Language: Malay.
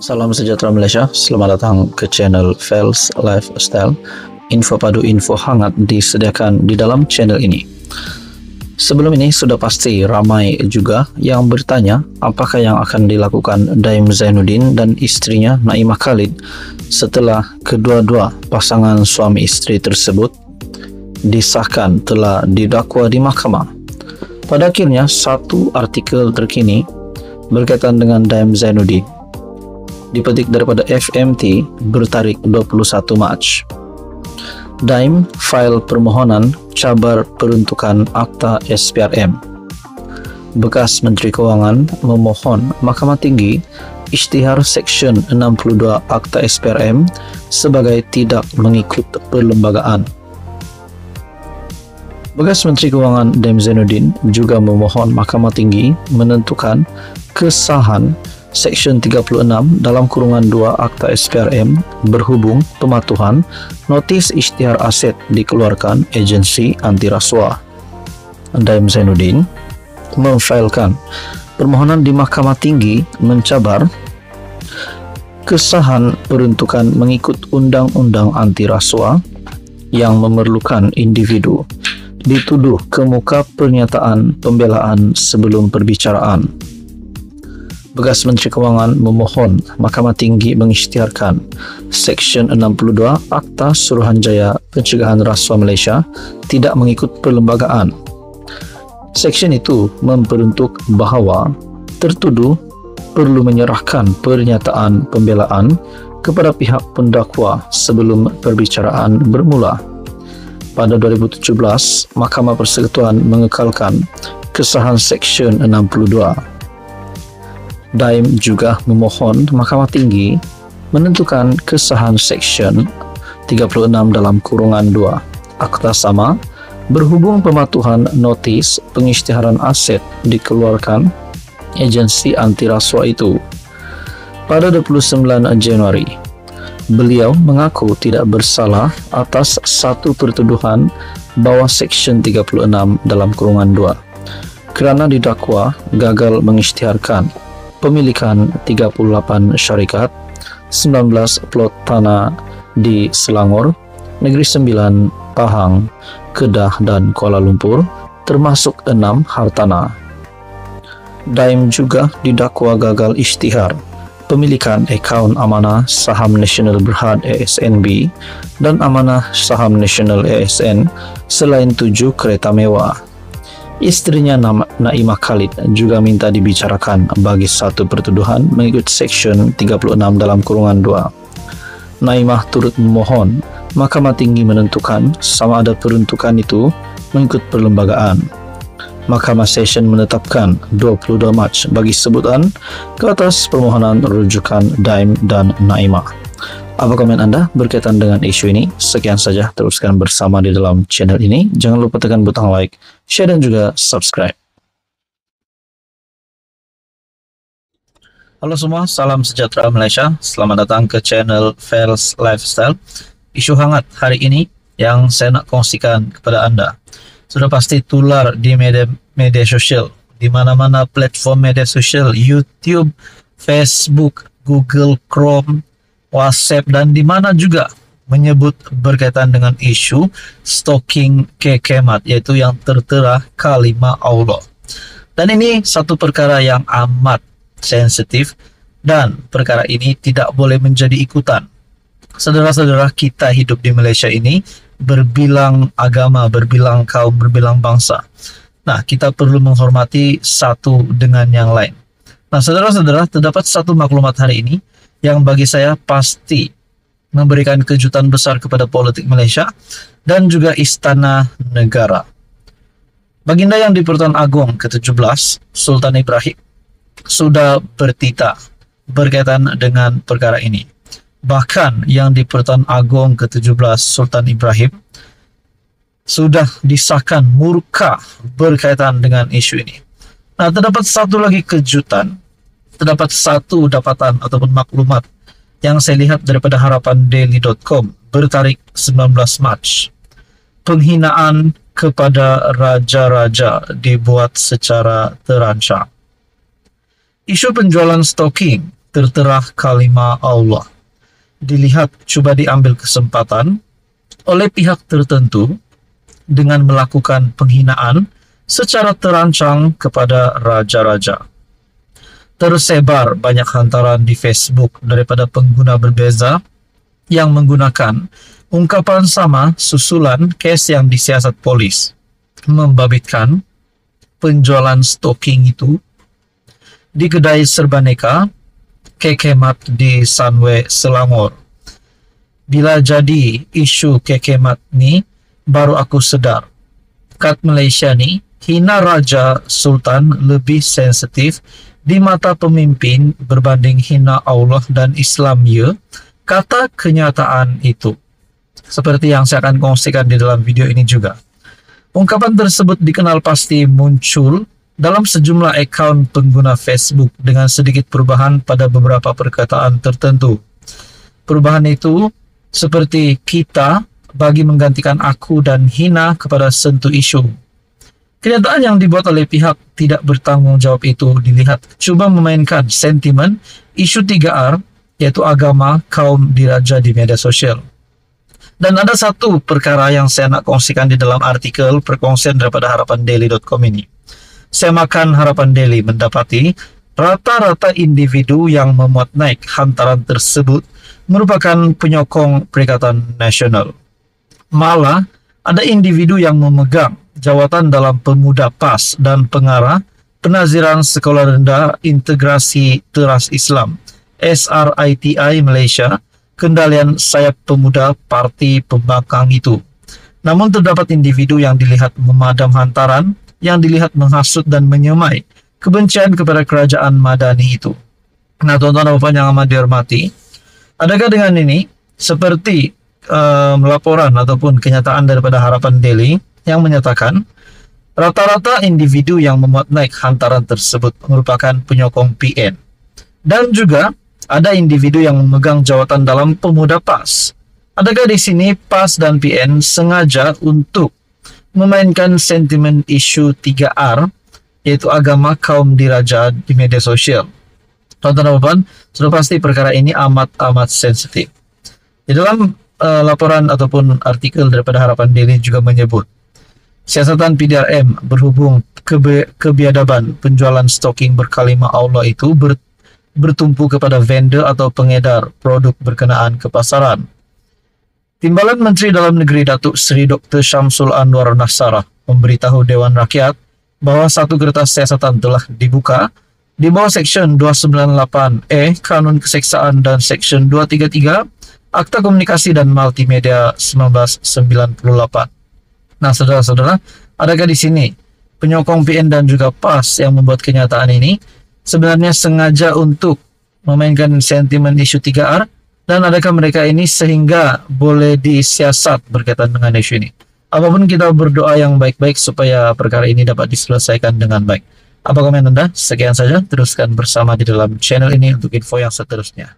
Salam sejahtera Malaysia, selamat datang ke channel Fels Lifestyle. Info padu info hangat disediakan di dalam channel ini. Sebelum ini sudah pasti ramai juga yang bertanya apakah yang akan dilakukan Daim Zainuddin dan istrinya Naimah Khalid setelah kedua-dua pasangan suami isteri tersebut disahkan telah didakwa di mahkamah. Pada akhirnya satu artikel terkini berkaitan dengan Daim Zainuddin dipetik daripada FMT bertarikh 21 Mac. Daim file permohonan cabar peruntukan Akta SPRM. Bekas Menteri Kewangan memohon Mahkamah Tinggi isytihar Seksyen 62 Akta SPRM sebagai tidak mengikut perlembagaan. Bekas Menteri Kewangan Daim Zainuddin juga memohon Mahkamah Tinggi menentukan kesahan Seksyen 36 dalam kurungan 2 Akta SPRM berhubung pematuhan notis isytihar aset dikeluarkan Agensi Anti Rasuah. Daim Zainuddin memfailkan permohonan di Mahkamah Tinggi mencabar kesahan peruntukan mengikut Undang-Undang Anti Rasuah yang memerlukan individu dituduh kemuka pernyataan pembelaan sebelum perbicaraan. Bekas Menteri Kewangan memohon Mahkamah Tinggi mengisytiharkan Seksyen 62 Akta Suruhanjaya Pencegahan Rasuah Malaysia tidak mengikut perlembagaan. Seksyen itu memperuntuk bahawa tertuduh perlu menyerahkan pernyataan pembelaan kepada pihak pendakwa sebelum perbicaraan bermula. Pada 2017, Mahkamah Persekutuan mengekalkan kesahan Seksyen 62. Daim juga memohon Mahkamah Tinggi menentukan kesahan Seksyen 36 dalam kurungan 2 Akta sama berhubung pematuhan notis pengisytiharan aset dikeluarkan Agensi Anti Rasuah itu. Pada 29 Januari, beliau mengaku tidak bersalah atas satu pertuduhan bawah Seksyen 36 dalam kurungan 2 kerana didakwa gagal mengisytiharkan pemilikan 38 syarikat, 19 plot tanah di Selangor, Negeri Sembilan, Pahang, Kedah dan Kuala Lumpur, termasuk 6 hartanah. Daim juga didakwa gagal isytihar pemilikan akaun amanah saham Nasional Berhad ASNB dan amanah saham Nasional ASN selain 7 kereta mewah. Istrinya Naimah Khalid juga minta dibicarakan bagi satu pertuduhan mengikut Seksyen 36 dalam kurungan 2. Naimah turut memohon Mahkamah Tinggi menentukan sama ada peruntukan itu mengikut perlembagaan. Mahkamah Session menetapkan 22 Mac bagi sebutan ke atas permohonan rujukan Daim dan Naimah. Apa komen anda berkaitan dengan isu ini? Sekian saja, teruskan bersama di dalam channel ini. Jangan lupa tekan butang like, share dan juga subscribe. Halo semua, salam sejahtera Malaysia. Selamat datang ke channel Fels Lifestyle. Isu hangat hari ini yang saya nak kongsikan kepada anda sudah pasti tular di media sosial, di mana-mana platform media sosial, YouTube, Facebook, Google Chrome, WhatsApp dan di mana juga menyebut berkaitan dengan isu stalking kekemat, yaitu yang tertera kalimah Allah. Dan ini satu perkara yang amat sensitif dan perkara ini tidak boleh menjadi ikutan. Saudara-saudara, kita hidup di Malaysia ini berbilang agama, berbilang kaum, berbilang bangsa. Nah, kita perlu menghormati satu dengan yang lain. Nah, saudara-saudara, terdapat satu maklumat hari ini yang bagi saya pasti memberikan kejutan besar kepada politik Malaysia dan juga istana negara. Baginda yang di Pertuan Agong ke-17, Sultan Ibrahim, sudah bertitah berkaitan dengan perkara ini. Bahkan yang di Pertuan Agong ke-17, Sultan Ibrahim, sudah disahkan murka berkaitan dengan isu ini. Nah, terdapat satu lagi kejutan. Terdapat satu dapatan ataupun maklumat yang saya lihat daripada harapandaily.com bertarikh 19 Mac. Penghinaan kepada raja-raja dibuat secara terancam. Isu penjualan stalking tertera kalimat Allah. Dilihat coba diambil kesempatan oleh pihak tertentu dengan melakukan penghinaan secara terancang kepada raja-raja. Tersebar banyak hantaran di Facebook daripada pengguna berbeza yang menggunakan ungkapan sama susulan kes yang disiasat polis, membabitkan penjualan stalking itu di kedai serbaneka Kekemat di Sunway Selangor. Bila jadi isu Kekemat ni, baru aku sedar kat Malaysia ni hina Raja Sultan lebih sensitif di mata pemimpin berbanding hina Allah dan Islam ya, kata kenyataan itu. Seperti yang saya akan kongsikan di dalam video ini juga. Ungkapan tersebut dikenal pasti muncul dalam sejumlah akaun pengguna Facebook dengan sedikit perubahan pada beberapa perkataan tertentu. Perubahan itu seperti kita bagi menggantikan aku dan hina kepada sentuh isu. Kenyataan yang dibuat oleh pihak tidak bertanggung jawab itu dilihat cuba memainkan sentimen isu 3R, yaitu agama, kaum diraja di media sosial. Dan ada satu perkara yang saya nak kongsikan di dalam artikel perkongsian daripada harapandaily.com ini. Saya makan Harapan Daily mendapati rata-rata individu yang memuat naik hantaran tersebut merupakan penyokong Perikatan Nasional. Malah, ada individu yang memegang jawatan dalam Pemuda PAS dan pengarah Penaziran Sekolah Rendah Integrasi Teras Islam SRITI Malaysia, kendalian sayap pemuda parti pembangkang itu. Namun terdapat individu yang dilihat memadam hantaran, yang dilihat menghasut dan menyemai kebencian kepada kerajaan Madani itu. Nah, tuan-tuan dan puan yang amat dihormati, adakah dengan ini seperti laporan ataupun kenyataan daripada Harapan Daily yang menyatakan rata-rata individu yang memuat naik hantaran tersebut merupakan penyokong PN, dan juga ada individu yang memegang jawatan dalam Pemuda PAS. Adakah di sini PAS dan PN sengaja untuk memainkan sentimen isu 3R, yaitu agama, kaum diraja di media sosial? Tuan-tuan dan puan, sudah pasti perkara ini amat sensitif. Di dalam laporan ataupun artikel daripada Harapan Daily juga menyebut siasatan PDRM berhubung kebiadaban penjualan stalking berkalimah Allah itu bertumpu kepada vendor atau pengedar produk berkenaan ke pasaran. Timbalan Menteri Dalam Negeri Datuk Seri Dr. Syamsul Anwar Nasarah memberitahu Dewan Rakyat bahawa satu kertas siasatan telah dibuka di bawah Seksyen 298E Kanun Keseksaan dan Seksyen 233 Akta Komunikasi dan Multimedia 1998. Nah, saudara-saudara, adakah di sini penyokong PN dan juga PAS yang membuat kenyataan ini sebenarnya sengaja untuk memainkan sentimen isu 3R, dan adakah mereka ini sehingga boleh disiasat berkaitan dengan isu ini? Apapun, kita berdoa yang baik-baik supaya perkara ini dapat diselesaikan dengan baik. Apa komen Anda? Sekian saja, teruskan bersama di dalam channel ini untuk info yang seterusnya.